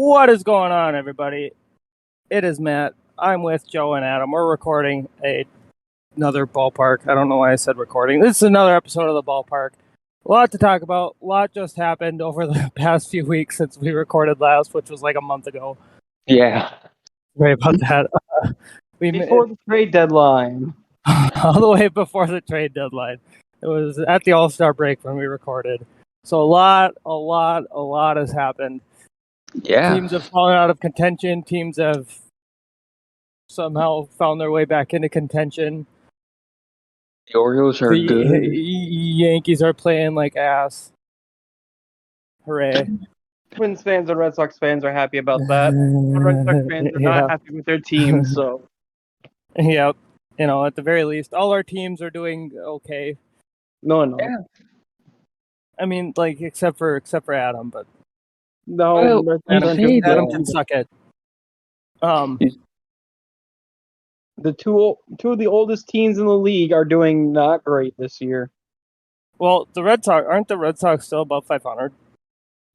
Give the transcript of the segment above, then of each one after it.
What is going on, everybody? It is Matt. I'm with Joe and Adam. We're recording another BallPark. I don't know why I said recording. This is another episode of the BallPark. A lot to talk about. A lot just happened over the past few weeks since we recorded last, which was like a month ago. Yeah. Sorry about that. Before the trade deadline. All the way before the trade deadline. It was at the All-Star break when we recorded. So a lot has happened. Yeah. Teams have fallen out of contention. Teams have somehow found their way back into contention. The Orioles are good. Yankees are playing like ass. Hooray. Twins fans and Red Sox fans are happy about that. The Red Sox fans are not happy with their team, so. Yep. You know, at the very least, all our teams are doing okay. No. Yeah. I mean, like, except for Adam, but No, Well, Adam can suck it. The two of the oldest teams in the league are doing not great this year. Well, aren't the Red Sox still above 500?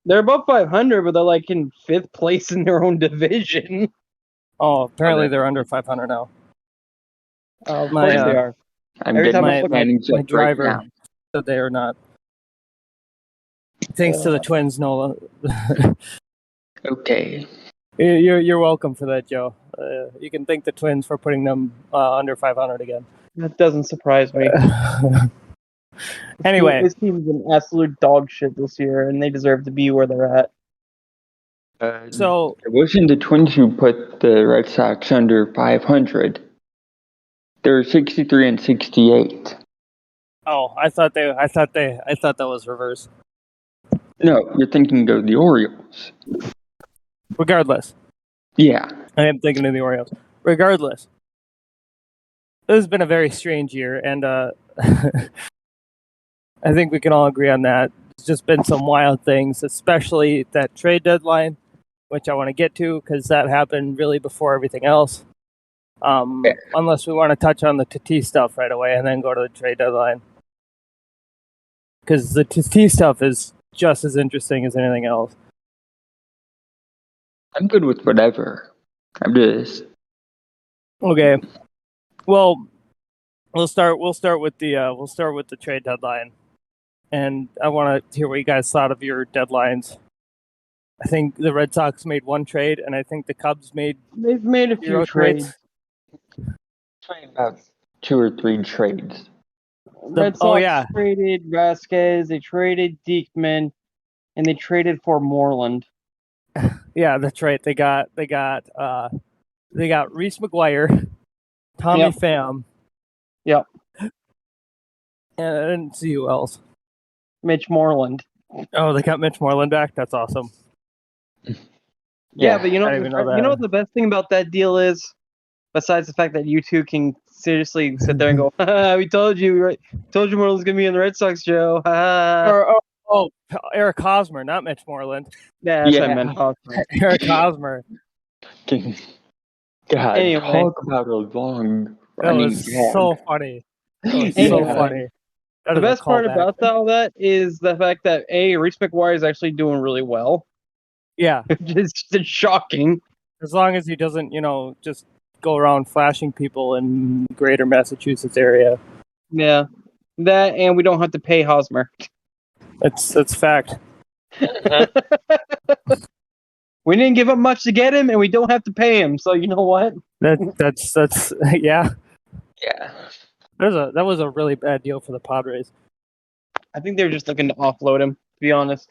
They're above 500, but they're like in 5th place in their own division. Oh, apparently they're under 500 now. Of course they are. I'm getting my driver right now. said they are not. Thanks to the Twins, Nola. Okay. You're welcome for that, Joe. You can thank the Twins for putting them under 500 again. That doesn't surprise me. Anyway, this team's an absolute dog shit this year, and they deserve to be where they're at. So it wasn't the Twins who put the Red Sox under 500. They're 63 and 68. Oh, I thought that was reverse. No, you're thinking of the Orioles. Regardless. Yeah. I am thinking of the Orioles. Regardless. This has been a very strange year, and I think we can all agree on that. It's just been some wild things, especially that trade deadline, which I want to get to because that happened really before everything else. Unless we want to touch on the Tatis stuff right away and then go to the trade deadline. Because the Tatis stuff is just as interesting as anything else. I'm good with whatever. I'm just Okay. Well, we'll start with the trade deadline. And I want to hear what you guys thought of your deadlines. I think the Red Sox made one trade, and I think the Cubs They've made a few trades. about 2 or 3 trades. Red Sox traded Vasquez, they traded Diekman, and they traded for Moreland. Yeah, that's right. They got Reese McGuire, Tommy Pham. Yep. And I didn't see who else. Mitch Moreland. Oh, they got Mitch Moreland back? That's awesome. Yeah, but you know what the best thing about that deal is? Besides the fact that you two can seriously sit there and go, we told you, right? Told you Moreland's going to be in the Red Sox, Joe. Eric Hosmer, not Mitch Moreland. Yeah, that's what I meant. Hosmer. Eric Hosmer. God, anyway. talk about a long That was so funny. That was so funny. The best part about all that is the fact that Reese McGuire is actually doing really well. Yeah. It's shocking. As long as he doesn't, just go around flashing people in greater Massachusetts area. Yeah. That, and we don't have to pay Hosmer. That's fact. We didn't give up much to get him, and we don't have to pay him. So you know what? That's yeah. Yeah. That was a really bad deal for the Padres. I think they were just looking to offload him, to be honest.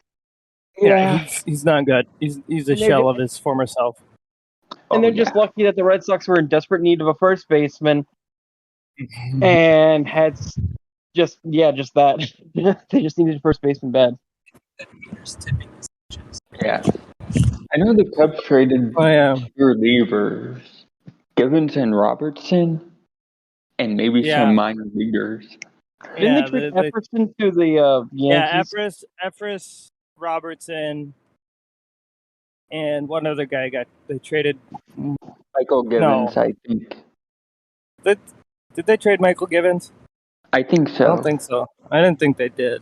Yeah, he's not good. He's a shell of his former self. And they're just lucky that the Red Sox were in desperate need of a first baseman, and had just that. They just needed a first baseman bad. Yeah. I know the Cubs traded 2 relievers, Givens and Robertson, and maybe some minor leaguers. Didn't they trade Epperson to the Yankees? Yeah, Effris, Robertson, and one other guy they traded. Michael Givens, I think. Did they trade Michael Givens? I think so. I don't think so. I didn't think they did.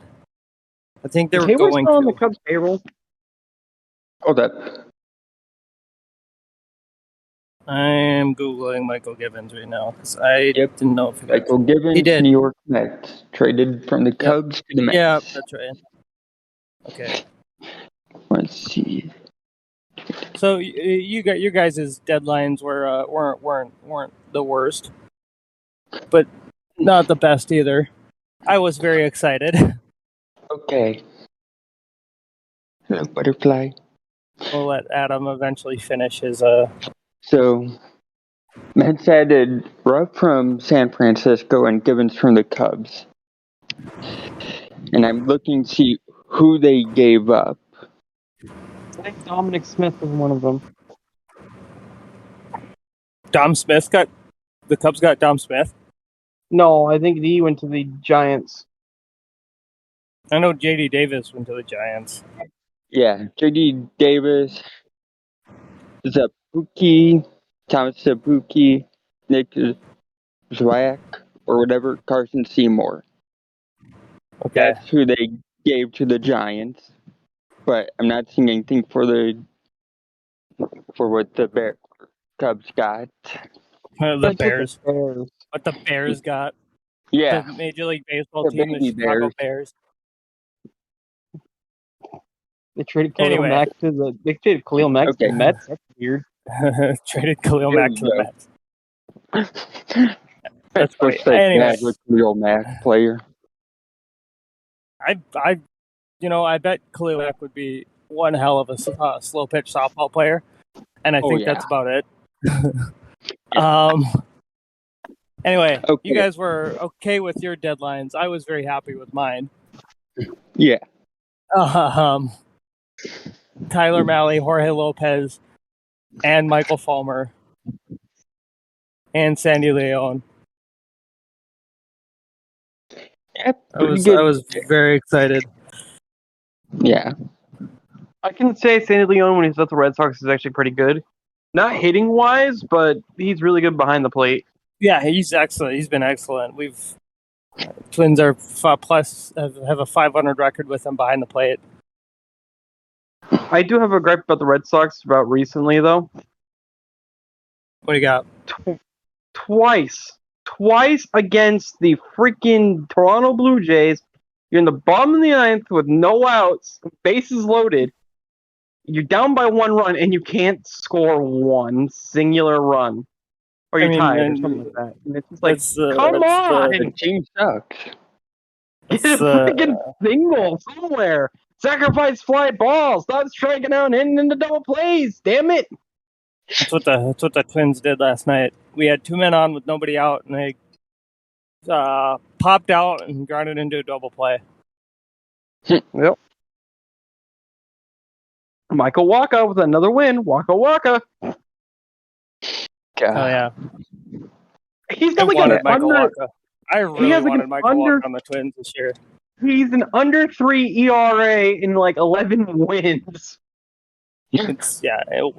I think they were going to. on the Cubs payroll. Hold up. I am Googling Michael Givens right now because I didn't know if he got Michael Givens, he did. New York Mets, traded from the Cubs to the Mets. Yeah, that's right. Okay. Let's see. So you got your guys' deadlines weren't the worst, but not the best either. I was very excited. Okay. Hello, butterfly. We'll let Adam eventually finish his. So, Mets added Rupp from San Francisco and Givens from the Cubs. And I'm looking to see who they gave up. I think Dominic Smith was one of them. The Cubs got Dom Smith. No, I think he went to the Giants. I know J.D. Davis went to the Giants. Yeah, J.D. Davis, Zabuki, Thomas Zabuki, Nick Zwack, or whatever, Carson Seymour. Okay. That's who they gave to the Giants. But I'm not seeing anything for what the Cubs got. The Bears. What the Bears got. Yeah. The Major League Baseball team, the Chicago Bears. They traded Khalil Mack to the. They traded Khalil Mack to the Mets. That's weird. Traded Khalil Mack to the Mets. That's funny. Anyway, Khalil Mack player. I bet Khalil Mack would be one hell of a slow pitch softball player, and I think that's about it. Anyway, you guys were okay with your deadlines. I was very happy with mine. Yeah. Tyler Mahle, Jorge Lopez, and Michael Fulmer, and Sandy Leon. Yep, I was very excited. Yeah. I can say Sandy Leon when he's at the Red Sox is actually pretty good. Not hitting wise, but he's really good behind the plate. Yeah, he's excellent. He's been excellent. Twins are plus have a 500 record with him behind the plate. I do have a gripe about the Red Sox about recently, though. What do you got? Twice against the freaking Toronto Blue Jays. You're in the bottom of the ninth with no outs, bases loaded. You're down by 1 run, and you can't score one singular run. Or you're tied, or something like that. And it's just like, come on! The team sucks. Get a freaking single somewhere. Sacrifice fly balls. Stop striking out and hitting into double plays. Damn it! That's what the Twins did last night. We had 2 men on with nobody out, and they popped out and grounded into a double play. Yep. Michael Wacha with another win. Waka. Oh yeah. He's got like Michael Wacha. I really wanted Michael Wacha on the Twins this year. He's an under 3 ERA in like 11 wins. It's and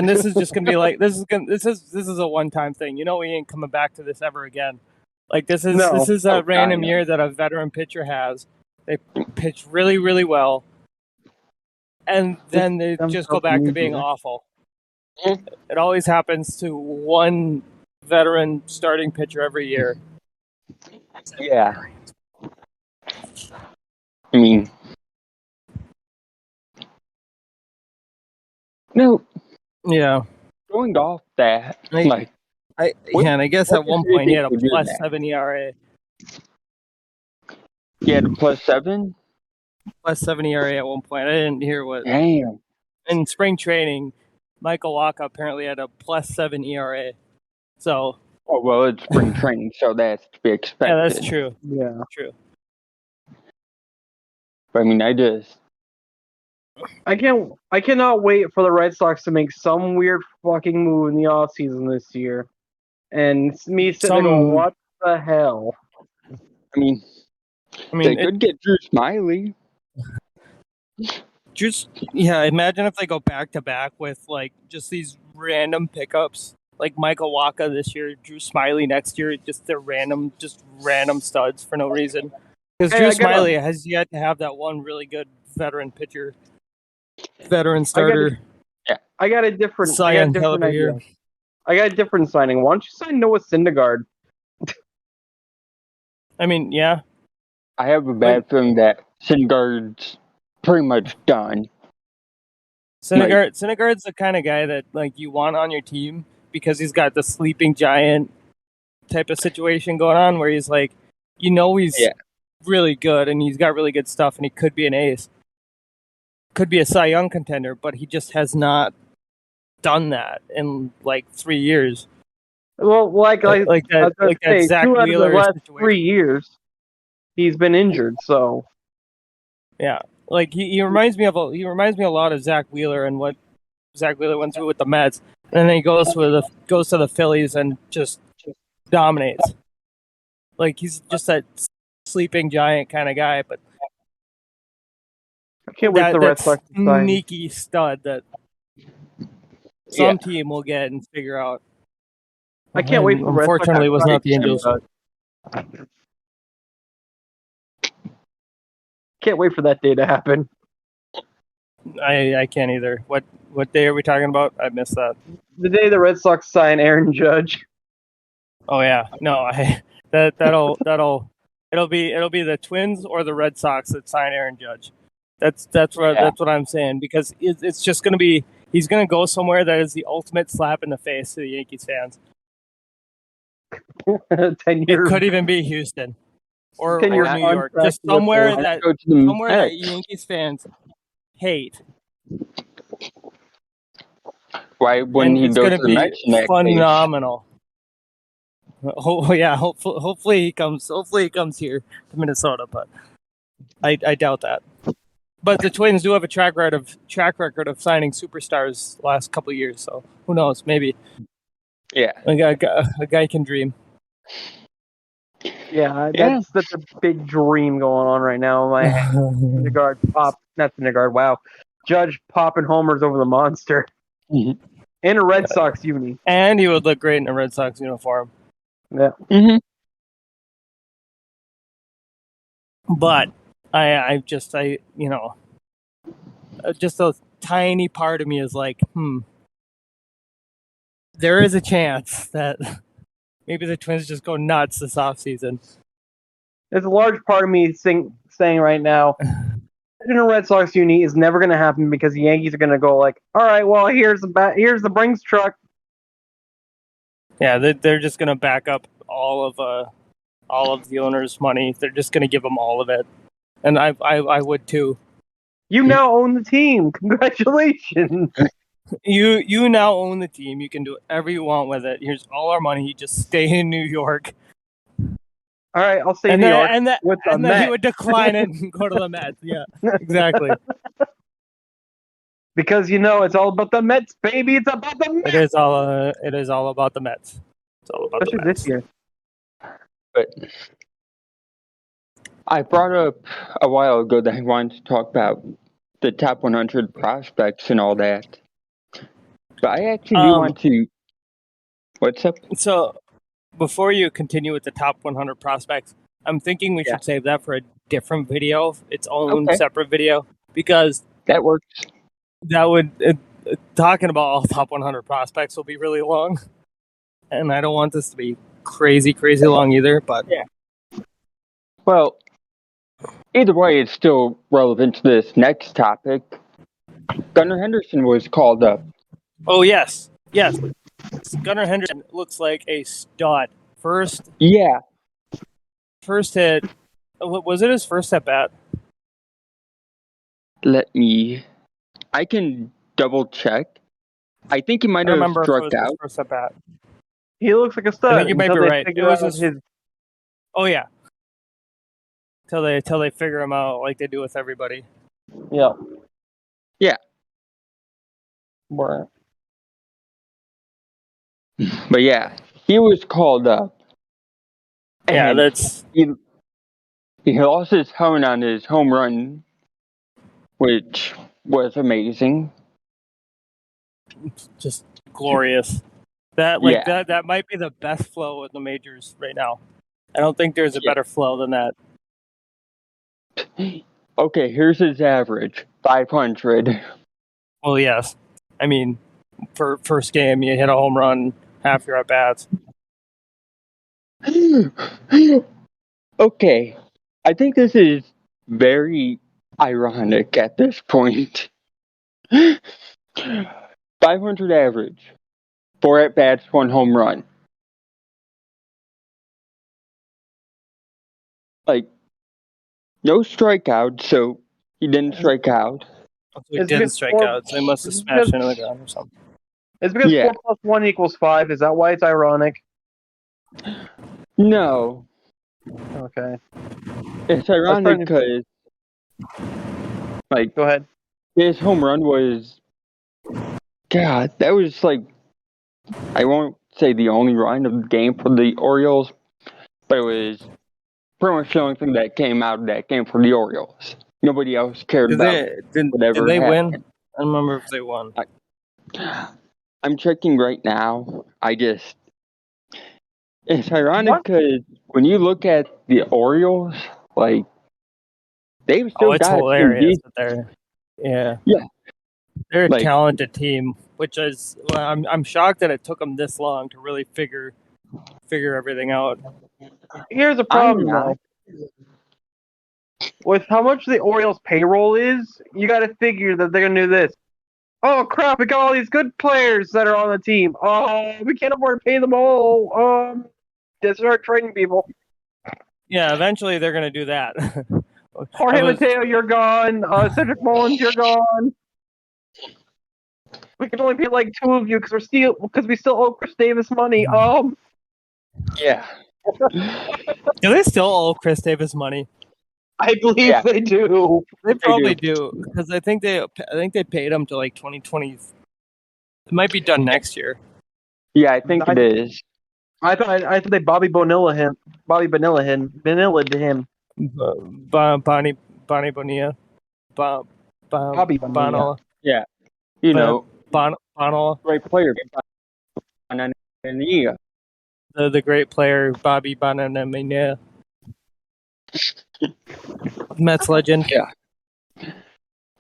this is just gonna be like this is a one-time thing. We ain't coming back to this ever again. Like this is a random year that a veteran pitcher has. They pitch really, really well, and then they just go back to being awful. It always happens to one veteran starting pitcher every year. Yeah. I mean, no. Yeah. Going off that, and I guess at one point he had a +7 ERA. He had a +7? +7 ERA at one point. I didn't hear what. Damn. In spring training, Michael Wacha apparently had a +7 ERA. So. Oh well, it's spring training, so that's to be expected. Yeah, that's true. Yeah, true. But I mean, I cannot wait for the Red Sox to make some weird fucking move in the offseason this year. And me sitting there going, what the hell? I mean they could get Drew Smiley. Imagine if they go back-to-back with, like, just these random pickups. Like Michael Wacha this year, Drew Smiley next year, just random studs for no reason. Because Drew Smiley has yet to have that one really good veteran pitcher, veteran starter. I I got a different Cy Young caliber idea. here. I got a different signing. Why don't you sign Noah Syndergaard? I mean, yeah. I have a bad feeling that Syndergaard's pretty much done. Syndergaard's the kind of guy that like you want on your team because he's got the sleeping giant type of situation going on where he's like, he's really good and he's got really good stuff and he could be an ace, could be a Cy Young contender, but he just has not done that in like 3 years. Well, like that Zach 2 out of the Wheeler last situation. 3 years, he's been injured. So yeah, like he reminds me a lot of Zach Wheeler and what Zach Wheeler went through with the Mets, and then he goes to the Phillies and just dominates. Like he's just that sleeping giant kind of guy, but I can't wait for the Red Sox to sign. Sneaky stud that some team will get and figure out. I can't wait for the Red Sox. Unfortunately, it was not the Angels. Can't wait for that day to happen. I can't either. What day are we talking about? I missed that. The day the Red Sox sign Aaron Judge. Oh yeah, no, it'll be the Twins or the Red Sox that sign Aaron Judge. That's what I'm saying, because it's just going to be, he's going to go somewhere that is the ultimate slap in the face to the Yankees fans. 10 years. It could even be Houston or New York, just somewhere that Yankees fans hate. Why wouldn't he go to the Mets next? Phenomenal. Oh yeah, hopefully he comes here to Minnesota, but I doubt that. But the Twins do have a track record of signing superstars the last couple of years, so who knows? Maybe. Yeah, a guy can dream. Yeah, that's a big dream going on right now. My Syndergaard. Wow, Judge popping homers over the monster, in a Red Sox uni, and he would look great in a Red Sox uniform. Yeah. But just a tiny part of me is like, there is a chance that maybe the Twins just go nuts this offseason. There's a large part of me saying right now, in a Red Sox uni is never going to happen because the Yankees are going to go like, all right, well, here's the Brinks truck. Yeah, they're just going to back up all of the owners' money. They're just going to give them all of it, and I would too. You now own the team. Congratulations. You now own the team. You can do whatever you want with it. Here's all our money. You just stay in New York. All right, I'll stay in New York. And then he would decline it and go to the Mets. Yeah, exactly. Because it's all about the Mets, baby. It's about the Mets. It is all about the Mets. It's all about especially the Mets. this year. But I brought up a while ago that I wanted to talk about the top 100 prospects and all that. But I actually do want to. What's up? So, before you continue with the top 100 prospects, I'm thinking we should save that for a different video, its own separate video, because that works. That would talking about all top 100 prospects will be really long, and I don't want this to be crazy long either. But well, either way, it's still relevant to this next topic. Gunnar Henderson was called up. Oh yes. Gunnar Henderson looks like a stud. First hit. Was it his first at bat? I can double check. I think he might have struck out. First at bat. He looks like a stud. I think you might be right. It was his. Oh yeah. Till they figure him out like they do with everybody. Yeah. Yeah. Right. But yeah, he was called up. Yeah, that's he lost his helmet on his home run, which was amazing. Just glorious. That might be the best flow in the majors right now. I don't think there's a better flow than that. Okay, here's his average, 500. Well, yes. I mean, for first game, you hit a home run, half your at bats. Okay, I think this is very ironic at this point. 500 average, 4 at bats, 1 home run. Like, no strikeouts, so he didn't strike out. So he It's didn't because strike four- out. So they must have it's smashed because- into the ground or something. It's because Yeah. 4 plus 1 equals 5. Is that why it's ironic? No, Okay. it's ironic because, like, Go ahead. his home run was, God, that was like, I won't say the only run of the game for the Orioles, but it was pretty much the only thing that came out of that game for the Orioles. Nobody else cared Did about whatever they win? happened. I don't remember if they won. I'm checking right now. It's ironic because when you look at the Orioles, like, they've still It's got hilarious some that they're Yeah. they're a Like- talented team, which is I'm shocked that it took them this long to really figure everything out. Here's a problem, not. though. With how much the Orioles' payroll is, you got to figure that they're going to do this. Oh, crap, we got all these good players that are on the team. Oh, we can't afford to pay them all. Just start trading people. Yeah, eventually they're going to do that. Jorge I was- Mateo, you're gone. Cedric Mullins, you're gone. We can only pay like 2 of you because we still owe Chris Davis money. Yeah. Do they still owe Chris Davis money? I believe Yeah. they do. They probably do because I think they paid him to like 2020. It might be done next year. Yeah, I think it is. I thought they Bobby Bonilla him. Bonilla to him. Bonnie Bonilla. Bobby Bonilla. Bonilla. You know, Bonilla. great player. Yeah. The great player Bobby Bonilla. Mets legend.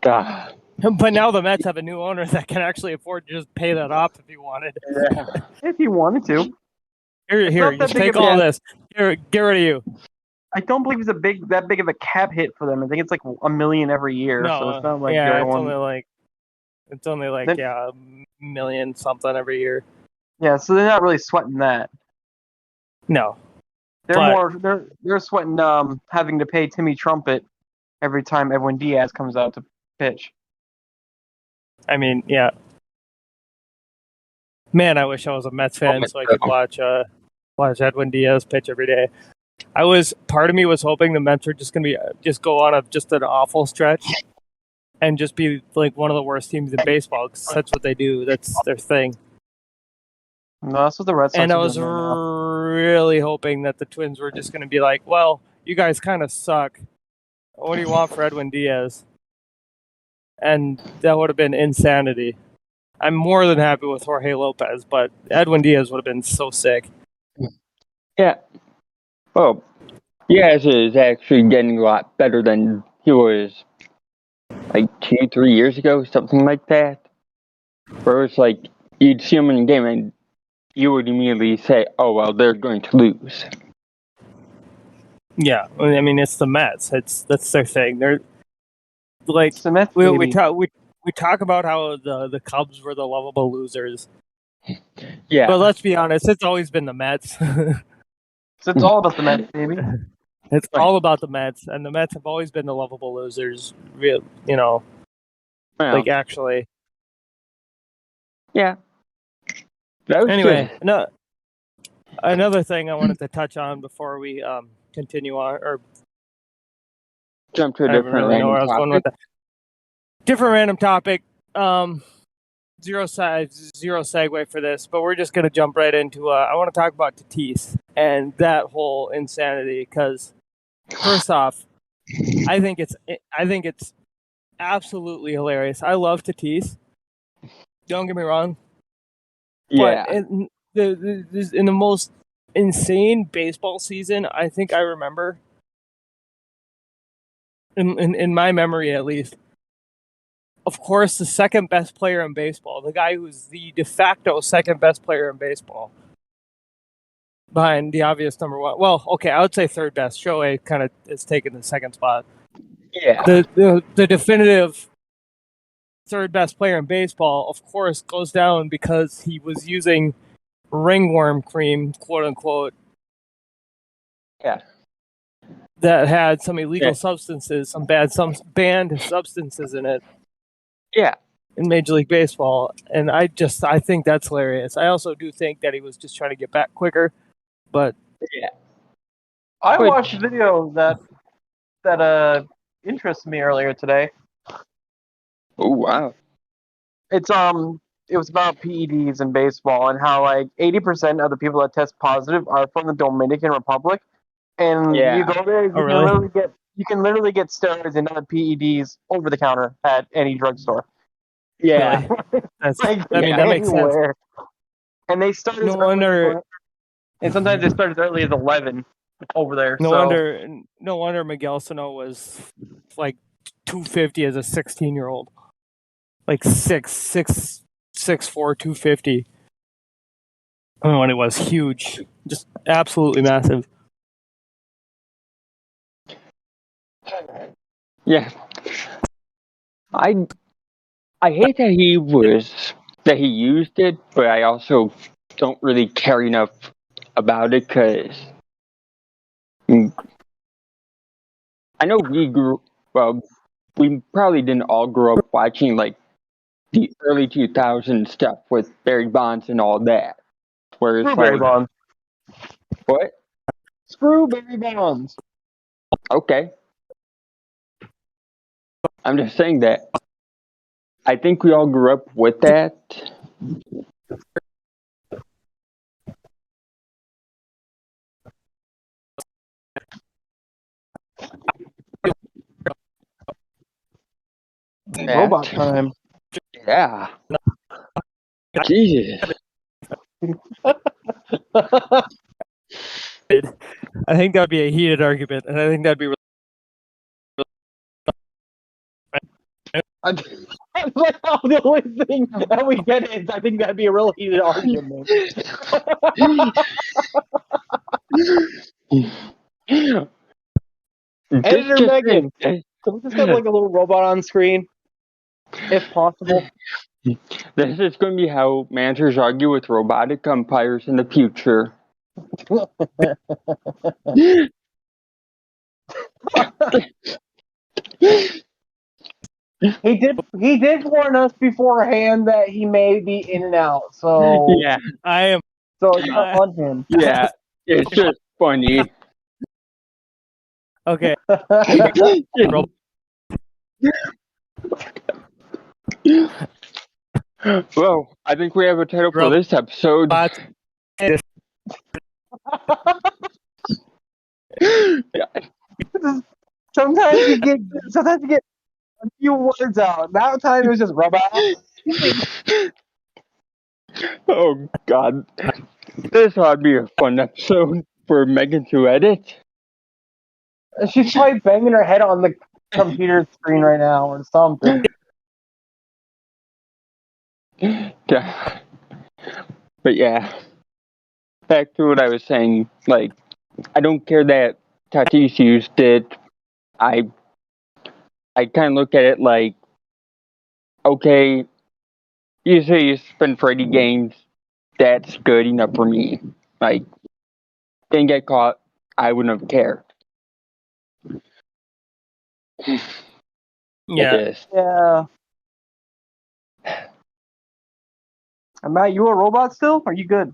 God. But now the Mets have a new owner that can actually afford to just pay that off if he wanted. Yeah. If he wanted to. Here, not that just big take of a- all this. Here, get rid of you. I don't believe it's that big of a cap hit for them. I think it's like $1 million every year. No, So it's not like yeah, they're it's going. only like Then- $1 million something every year. Yeah, so they're not really sweating that. No, They're they're sweating having to pay Timmy Trumpet every time Edwin Diaz comes out to pitch. I mean, yeah. Man, I wish I was a Mets fan so I could watch Edwin Diaz pitch every day. Part of me was hoping the Mets were just gonna go on an awful stretch and just be like one of the worst teams in baseball because that's what they do. That's their thing. No, that's what the Red Sox And I are was doing right now. really hoping that the Twins were just gonna be like, well, you guys kind of suck. What do you want for Edwin Diaz? And that would have been insanity. I'm more than happy with Jorge Lopez, but Edwin Diaz would have been so sick. Yeah. Well, Diaz is actually getting a lot better than he was like 2-3 years ago, something like that. Where it's like you'd see him in a game and you would immediately say, "Oh well, they're going to lose." Yeah, I mean it's the Mets. That's their thing. They're like It's the Mets, we baby. talk about how the Cubs were the lovable losers, Yeah. but let's be honest, it's always been the Mets. So it's all about the Mets, baby. It's all about the Mets, and the Mets have always been the lovable losers. Real, Well, like actually. yeah. That was Anyway, good. no. Another thing I wanted to touch on before we continue on, or Jump to a I don't different really know where I was random going with topic. that. Different random topic. Zero segue for this, but we're just gonna jump right into. I want to talk about Tatis and that whole insanity because, first off, I think it's absolutely hilarious. I love Tatis. Don't get me wrong. Yeah. But in the most insane baseball season I think I remember, in my memory at least, of course, the second best player in baseball, the guy who's the de facto second best player in baseball, behind the obvious number one. Well, okay, I would say third best. Shohei kind of is taking the second spot. Yeah. The definitive third best player in baseball, of course, goes down because he was using ringworm cream, quote unquote. Yeah. That had some illegal substances, some banned substances in it. Yeah. In Major League Baseball, and I think that's hilarious. I also do think that he was just trying to get back quicker, but yeah. I watched a video that interests me earlier today. Oh wow. It was about PEDs in baseball and how like 80% of the people that test positive are from the Dominican Republic, and you go there, you can literally get steroids and other PEDs over the counter at any drugstore. Yeah. Really? Like, that makes sense. And they start as and sometimes they start as early as 11 over there. No wonder Miguel Sano was like 250 as a 16-year-old, like 6'4", 250. I don't know when it was huge, just absolutely massive. Yeah. I hate that he used it, but I also don't really care enough about it because I know we probably didn't all grow up watching like the early 2000s stuff with Barry Bonds and all that. Where it's Screw Barry Bonds. What? Screw Barry Bonds. Okay. I'm just saying that I think we all grew up with that. Robot time. Yeah. Jesus. I think that'd be a heated argument, and I think that'd be really the only thing that we get is I think that'd be a real heated argument. Editor Megan, can we just have like a little robot on screen, if possible? This is going to be how managers argue with robotic umpires in the future. He did warn us beforehand that he may be in and out. So yeah, I am. So it's not on him. Yeah, it's just funny. Okay. Well, I think we have a title for this episode. Sometimes you get a few words out. That time it was just robot. Oh God, this ought to be a fun episode for Megan to edit. She's probably banging her head on the computer screen right now or something. Yeah. But yeah, back to what I was saying. Like, I don't care that Tatis used it. I kind of look at it like, okay, you say you spent 30 games, that's good enough for me. Like, didn't get caught, I wouldn't have cared. Yeah. Yeah. Matt, you a robot still? Are you good?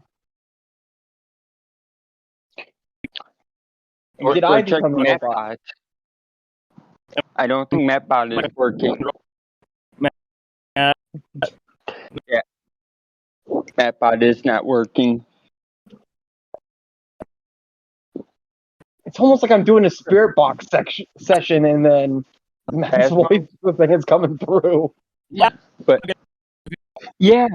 Did I become a robot? I don't think MattBot is working. Yeah. MattBot is not working. It's almost like I'm doing a spirit box session and then Matt's voice the thing is coming through. Yeah. But yeah.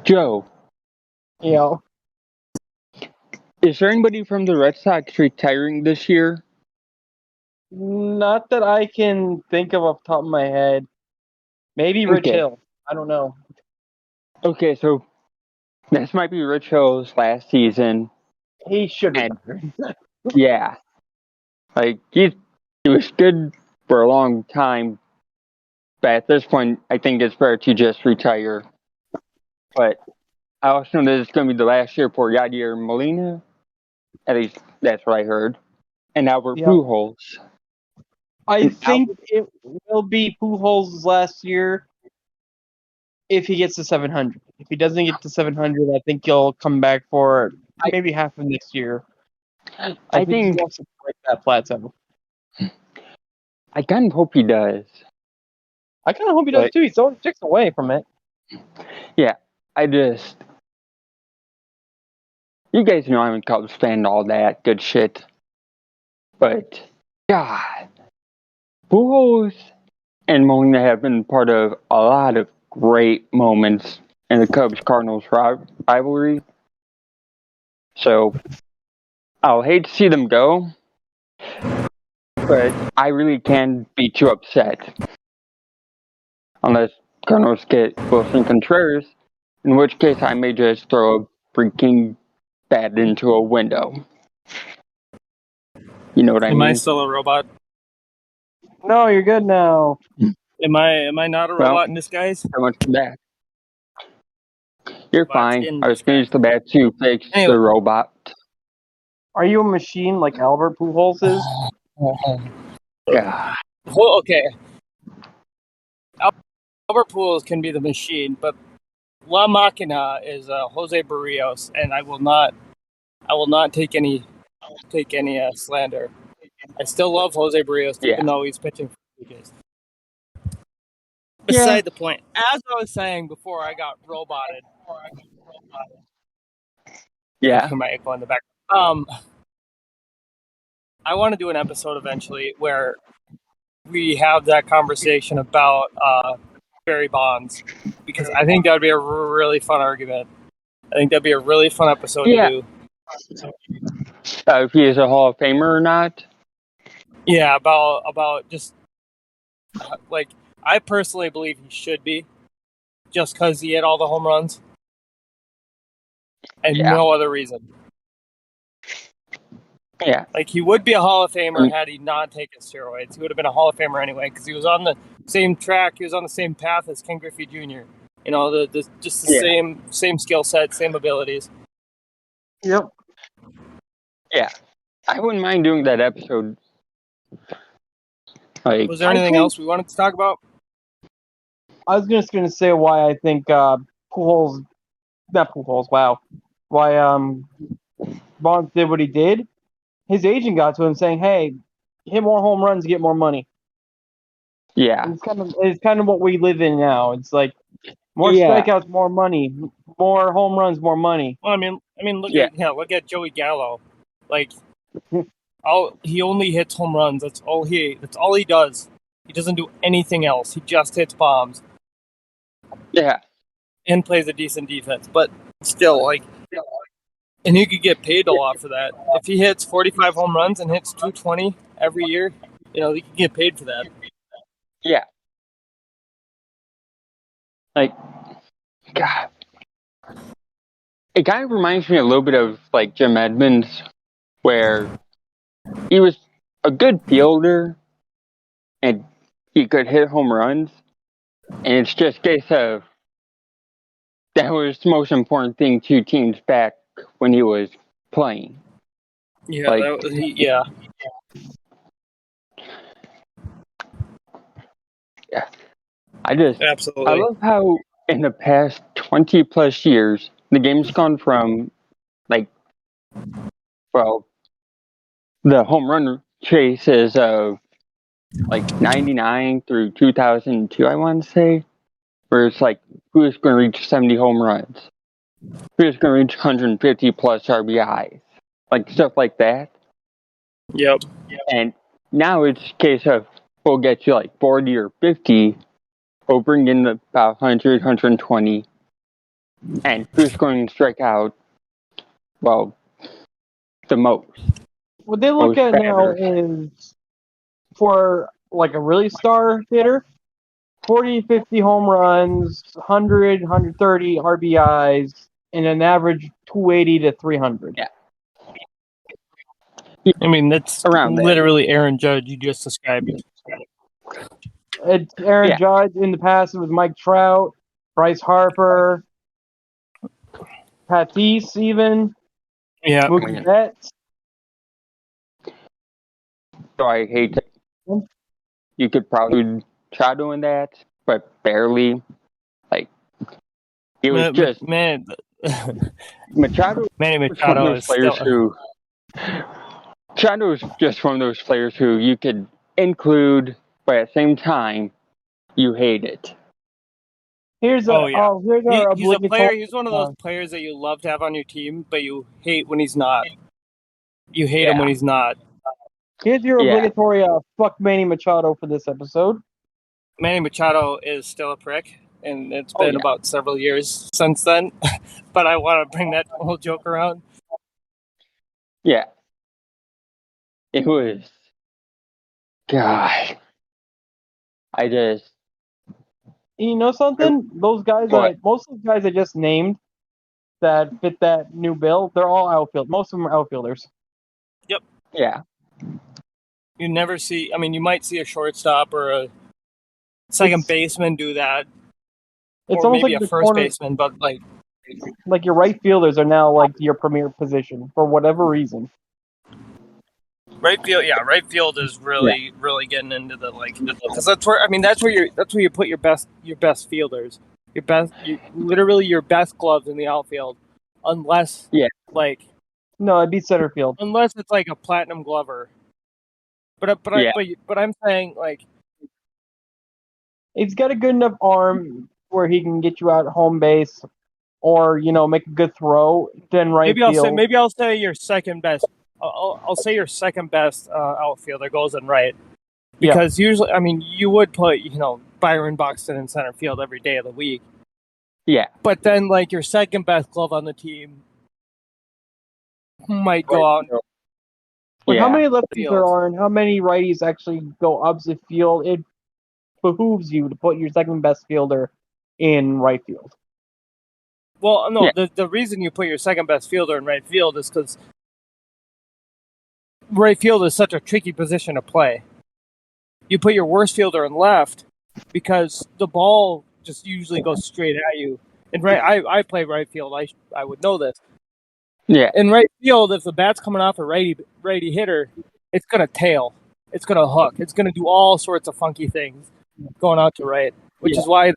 Joe. You know. Is there anybody from the Red Sox retiring this year? Not that I can think of off the top of my head. Maybe Rich Okay. Hill. I don't know. Okay, so this might be Rich Hill's last season, He should and retire. yeah, like he was good for a long time, but at this point, I think it's better to just retire. But I also know this is going to be the last year for Yadier Molina. At least that's what I heard. And Albert Yep. Pujols. I And think it will be Pujols' last year if he gets to 700. If he doesn't get to 700, I think he'll come back for maybe half of next year. I think he wants to break that plateau. I kind of hope he does. I kind of hope he does But- too. He's only 6 away from it. Yeah, you guys know I'm a Cubs fan and all that good shit. But, God, Pujols and Molina have been part of a lot of great moments in the Cubs-Cardinals rivalry. So, I'll hate to see them go, but I really can't be too upset. Unless Cardinals get Wilson Contreras, in which case I may just throw a freaking bat into a window. You know what I Am mean? I still a robot? No, you're good now. Am I not a robot in disguise? So much for that. You're Robots fine. in I was disguise. finished the bat to fix Anyway. the robot. Are you a machine like Albert Pujols is? Yeah. Well, okay. Albert Pujols can be the machine, but La Machina is Jose Barrios, and I will not take any slander. I still love Jose Barrios, even though he's pitching for the Blue Jays. Beside the point, as I was saying before, I got roboted. Yeah. My echo in the back. I want to do an episode eventually where we have that conversation about Barry Bonds, because I think that would be a really fun argument. I think that'd be a really fun episode to do. If he is a Hall of Famer or not? Yeah, about just like, I personally believe he should be, just because he hit all the home runs, and no other reason. Yeah. Like, he would be a Hall of Famer had he not taken steroids. He would have been a Hall of Famer anyway, because he was on the same track, he was on the same path as Ken Griffey Jr. You know, just the same skill set, same abilities. Yep. Yeah. I wouldn't mind doing that episode. Like, was there anything else we wanted to talk about? I was just going to say why I think Pujols, not Pujols, wow. Why Bonds did what he did. His agent got to him saying, "Hey, hit more home runs, get more money." Yeah. It's kind of what we live in now. It's like more strikeouts, more money, more home runs, more money. Well, I mean, look at Joey Gallo. Like, he only hits home runs. That's all he does. He doesn't do anything else. He just hits bombs. Yeah. And plays a decent defense, but still, like, and he could get paid a lot for that. If he hits 45 home runs and hits 220 every year, he could get paid for that. Yeah. Like, God. It kind of reminds me a little bit of, like, Jim Edmonds, where he was a good fielder and he could hit home runs. And it's just a case of that was the most important thing to teams back when he was playing. Yeah, like, yeah. Yeah. Absolutely. I love how in the past 20 plus years, the game's gone from, like, well, the home run chases of, like, 99 through 2002, I want to say, where it's like, who's going to reach 70 home runs? Who's going to reach 150 plus RBIs? Like, stuff like that. Yep. And now it's a case of, we'll get you like 40 or 50, we'll bring in about 100, 120, and who's going to strike out, well, the most? What they look at now is for like a really star hitter, 40 to 50 home runs, 100, 130 RBIs, and an average 280 to 300. Yeah. I mean, that's Around there. literally Aaron Judge you just described. It's Aaron Yeah. Judge. In the past, it was Mike Trout, Bryce Harper, Tatis, even Yeah. Mookie Betts. So I hate to, you could probably try doing that, but barely. Like, it was just Man, Machado. Manny Was one of Machado those is players still. who Machado was just one of those players who you could include, but at the same time, you hate it. Here's Oh, yeah. here's our He's a player. obligatory. He's one of those players that you love to have on your team, but you hate when he's not. You hate him when he's not. Here's your Yeah. obligatory fuck Manny Machado for this episode. Manny Machado is still a prick, and it's Oh, been yeah. about several years since then. But I want to bring that whole joke around. Yeah. It was. God. I just. You know something? Those guys most of the guys I just named that fit that new bill, they're all outfield. Most of them are outfielders. Yeah. You never see. I mean, you might see a shortstop or a second baseman do that, It's or almost maybe like a the first corner, baseman. But like, like your right fielders are now like your premier position for whatever reason. right field is really getting into the because that's where that's where you put your best fielders, literally your best gloves in the outfield, unless No, it'd be center field. unless it's like a platinum glover. But I'm saying like He's got a good enough arm where he can get you out at home base, or make a good throw. Then right field. maybe I'll say your second best. I'll say your second best outfielder goes in right. Because usually, you would put, Byron Buxton in center field every day of the week. Yeah. But then, like, your second best glove on the team might go out. With how many lefties field. there are and how many righties actually go opposite field, it behooves you to put your second best fielder in right field. Well, no, the reason you put your second best fielder in right field is because right field is such a tricky position to play. You put your worst fielder in left because the ball just usually goes straight at you. And I play right field. I would know this. Yeah. In right field, if the bat's coming off a righty hitter, it's gonna tail. It's gonna hook. It's gonna do all sorts of funky things going out to right, which is why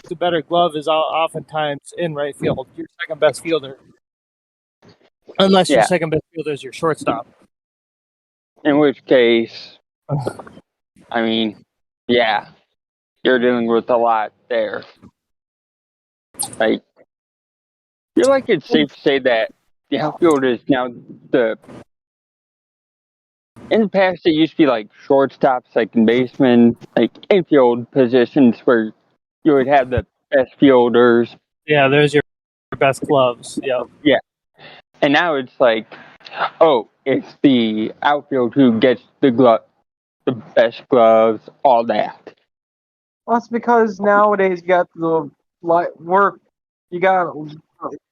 the better glove is oftentimes in right field. Your second best fielder, unless your second best fielder is your shortstop. In which case, you're dealing with a lot there. Like, I feel like it's safe to say that the outfield is now in the past it used to be like shortstop, second baseman, like infield positions where you would have the best fielders. Yeah, there's your best gloves. Yeah. Yeah. And now it's like, it's the outfield who gets the best gloves, all that. That's because nowadays you got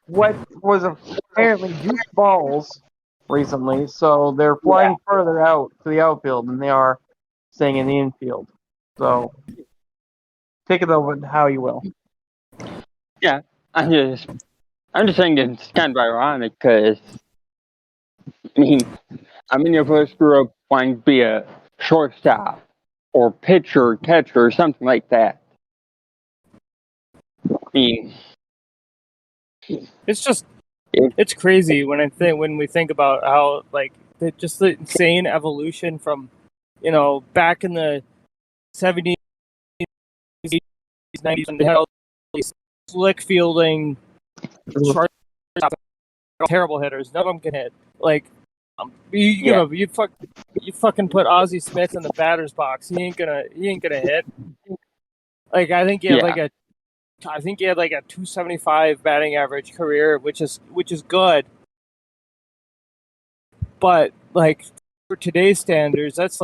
what was apparently juice balls recently, so they're flying further out to the outfield than they are staying in the infield. So take it over how you will. Yeah, I'm just saying it's kind of ironic because how many of us grew up wanting to be a shortstop or pitcher, catcher, or something like that? It's crazy when we think about how the insane evolution from back in the 70s, 80s, 90s when they had all these slick fielding, shortstop, terrible hitters. None of them can hit. You fucking put Ozzie Smith in the batter's box. He ain't gonna hit. I think he had like a 275 batting average career, which is good. But for today's standards, that's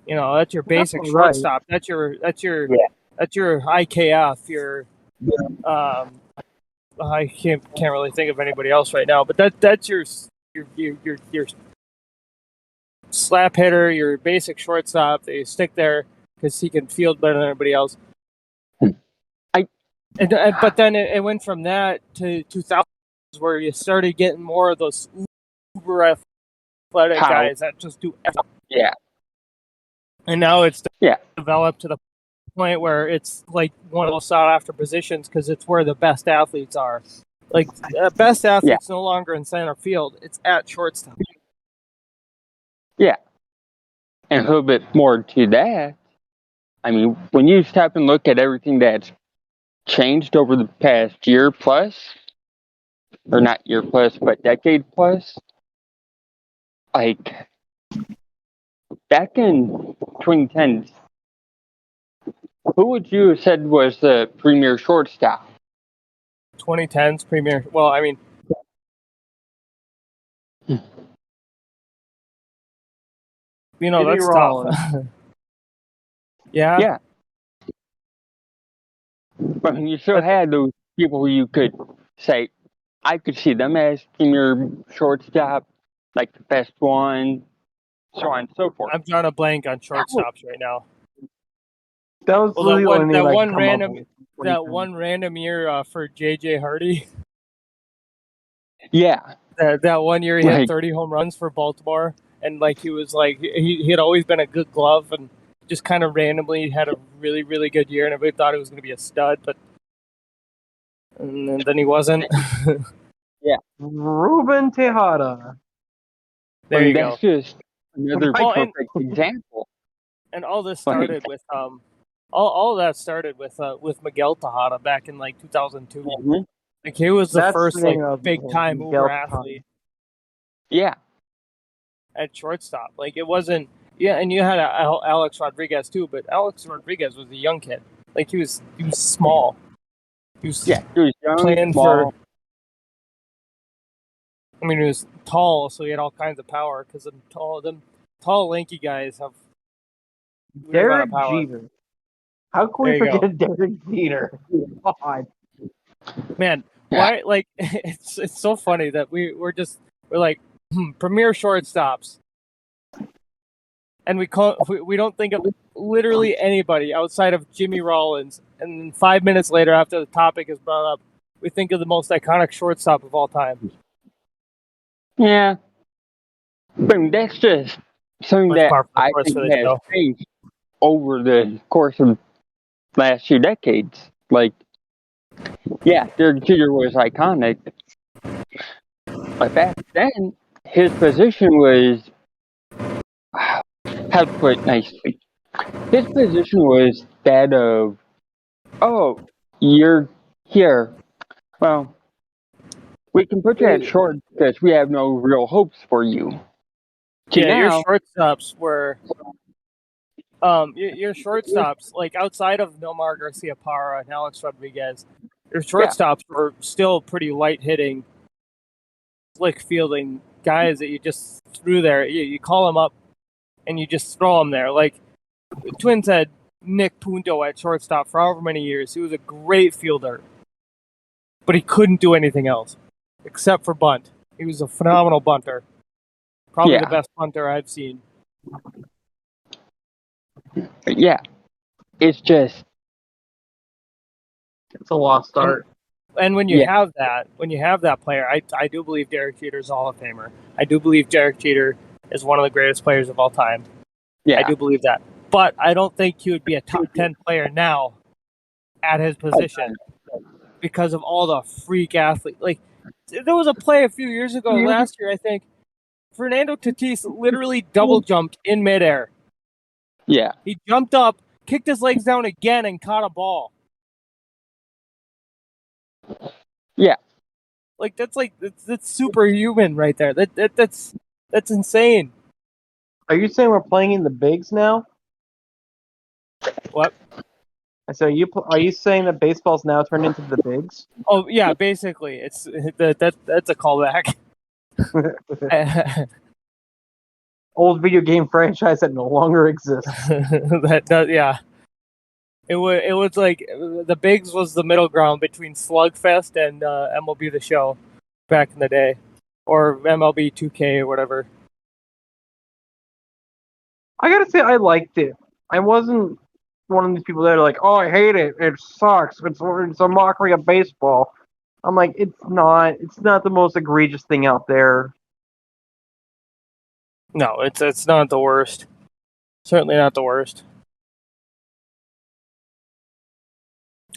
That's your basic That's right. shortstop. That's your Yeah. IKF. Your I can't really think of anybody else right now, but that's your slap hitter, your basic shortstop that you stick there because he can field better than everybody else. But then it went from that to 2000s where you started getting more of those uber athletic guys that just do everything. Yeah. And now it's developed to the point where it's like one of those sought after positions because it's where the best athletes are. Like best athletes no longer in center field; it's at shortstop. Yeah, and a little bit more to that. I mean, when you stop and look at everything that's changed over the past year plus, or not year plus, but decade plus, like back in 2010s, who would you have said was the premier shortstop? 2010s premier. Well, I mean, that's tough. Yeah. Yeah. But you still had those people who you could say, I could see them as premier shortstop, like the best one, so on and so forth. I'm drawing a blank on shortstops right now. That was that one random year for JJ Hardy. Yeah. That one year he had 30 home runs for Baltimore, and he was he had always been a good glove, and just kind of randomly had a really, really good year, and everybody thought he was going to be a stud, and then he wasn't. Yeah. Ruben Tejada. There you go. That's just another perfect example. And all this started with all that started with Miguel Tejada back in 2002. Mm-hmm. He was the first big time Uber athlete. Yeah. At shortstop, it wasn't. Yeah, and you had Alex Rodriguez too, but Alex Rodriguez was a young kid. He was small. He was young, playing small. He was tall, so he had all kinds of power. Because them tall, lanky guys have Derek Jeter. How can we forget Derek Jeter? God. Man, why? It's so funny that we're like premier shortstops. And we don't think of literally anybody outside of Jimmy Rollins. And 5 minutes later, after the topic is brought up, we think of the most iconic shortstop of all time. Yeah. But that's just something that I think has changed over the course of last few decades. Derek Jeter was iconic. But back then, his position was... How to put it nicely. His position was that of, you're here. Well, we can put you at short because we have no real hopes for you. Your shortstops were, your shortstops, outside of Nomar Garcia-Parra and Alex Rodriguez, your shortstops were still pretty light hitting, slick fielding guys that you just threw there. You call them up and you just throw them there. Twins had Nick Punto at shortstop for however many years. He was a great fielder, but he couldn't do anything else except for bunt. He was a phenomenal bunter. Probably the best punter I've seen. Yeah. It's just... It's a lost start. And when you have that player, I do believe Derek Jeter's a Hall of Famer. I do believe Derek Jeter is one of the greatest players of all time. Yeah. I do believe that. But I don't think he would be a top 10 player now at his position because of all the freak athletes. There was a play a few years ago, last year, I think. Fernando Tatis literally double jumped in midair. Yeah. He jumped up, kicked his legs down again, and caught a ball. Yeah. That's superhuman right there. That's insane. Are you saying we're playing in the bigs now? What? So are you saying that baseball's now turned into the bigs? Oh yeah, basically, it's that's a callback. old video game franchise that no longer exists. Yeah. It was like the Bigs was the middle ground between Slugfest and MLB The Show back in the day, or MLB 2K or whatever. I gotta say, I liked it. I wasn't one of these people that are like, "Oh, I hate it. It sucks. It's a mockery of baseball." I'm like, it's not. It's not the most egregious thing out there. No, it's not the worst. Certainly not the worst.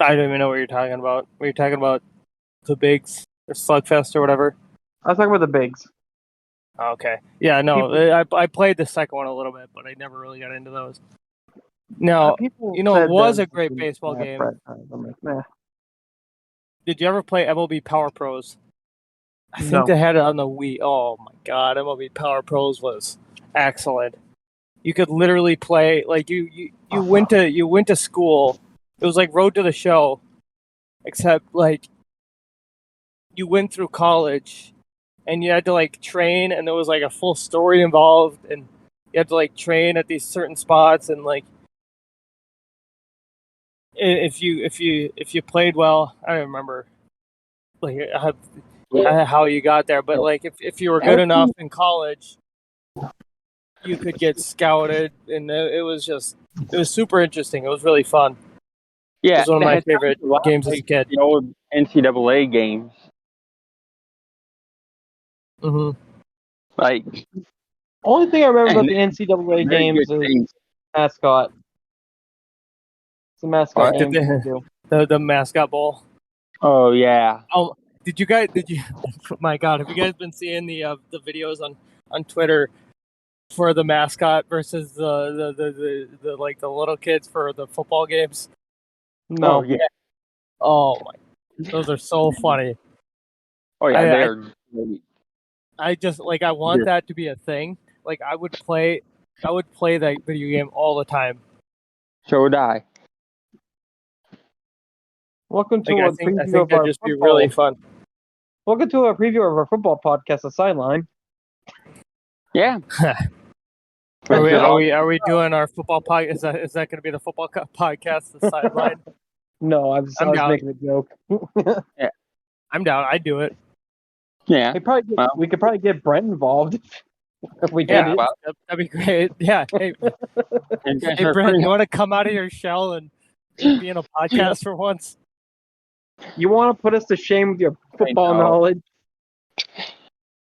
I don't even know what you're talking about. Were you talking about the Bigs or Slugfest or whatever? I was talking about the bigs. Oh, okay. Yeah, no, I played the second one a little bit, but I never really got into those. Now, People you know, said it was that a great it's baseball bad game. for at times. I'm like, nah. Did you ever play MLB Power Pros? I think No. they had it on the Wii. Oh my god, MLB Power Pros was excellent. You could literally play like you went to school. It was like Road to the Show, except like you went through college and you had to like train, and there was like a full story involved, and you had to like train at these certain spots, and like if you played well, I don't remember like how you got there, but like if you were good enough in college, you could get scouted, and it was super interesting. It was really fun. It Yeah, was one of my that favorite sounds a lot games as a like kid. the old NCAA games. Hmm. Like, Only thing I remember about and the NCAA very games good is things. mascot. It's a mascot What? game too. The mascot bowl. Oh yeah. Oh, did you? My God, have you guys been seeing the videos on Twitter for the mascot versus the like the little kids for the football games? No. Oh yeah. Oh my, those are so funny. Oh yeah. I They're great. I just like I want that to be a thing. Like I would play that video game all the time. So would I. Welcome to Like a I think preview of that'd our just be football. really fun. Welcome to a preview of our football podcast, The Sideline. Yeah. Are we doing our football podcast? Is that going to be the football podcast? The sideline. No, I was I'm down. making a joke. I'm down. I'd do it. Yeah. We could probably get Brent involved if we did Yeah, it. that'd be great. Yeah. Hey, And guys hey are Brent, pretty- you want to come out of your shell and be in a podcast for once? You want to put us to shame with your football know. knowledge?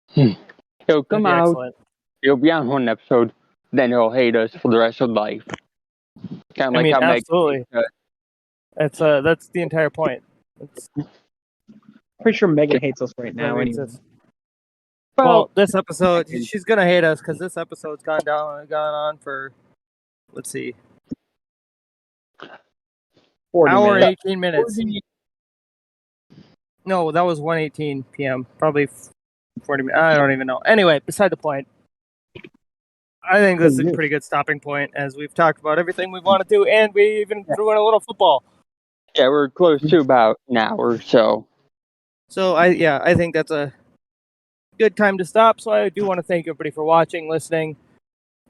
He'll That'd come be out. excellent. He'll be on one episode. Then he'll hate us for the rest of life. Kind of I like mean, how Meg. absolutely. That's the entire point. Pretty sure Megan hates us right now. Why we Anyway. exist. Well, this episode, she's gonna hate us because this episode's gone on for, let's see, 40 hour minutes. 18 minutes. No, that was 1:18 p.m. Probably 40 minutes. I don't even know. Anyway, beside the point. I think this is a pretty good stopping point, as we've talked about everything we want to do, and we even threw in a little football. Yeah, we're close to about an hour or so. So I think that's a good time to stop. So I do want to thank everybody for watching, listening,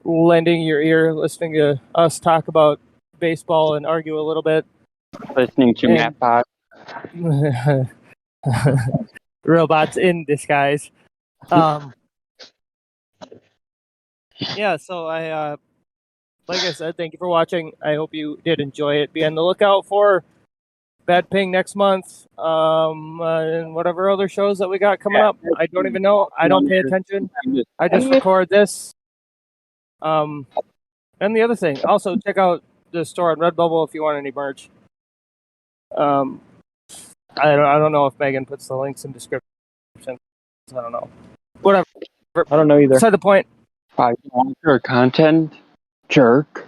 lending your ear, listening to us talk about baseball and argue a little bit. Listening to MattBot. Robots in disguise. Yeah, so I like I said, thank you for watching. I hope you did enjoy it. Be on the lookout for Bad Ping next month, and whatever other shows that we got coming up. I don't even know. I don't pay attention. I just record this. And the other thing, also check out the store on Redbubble if you want any merch. I don't know if Megan puts the links in description. I don't know. Whatever. I don't know either. Beside the point. Your content, jerk.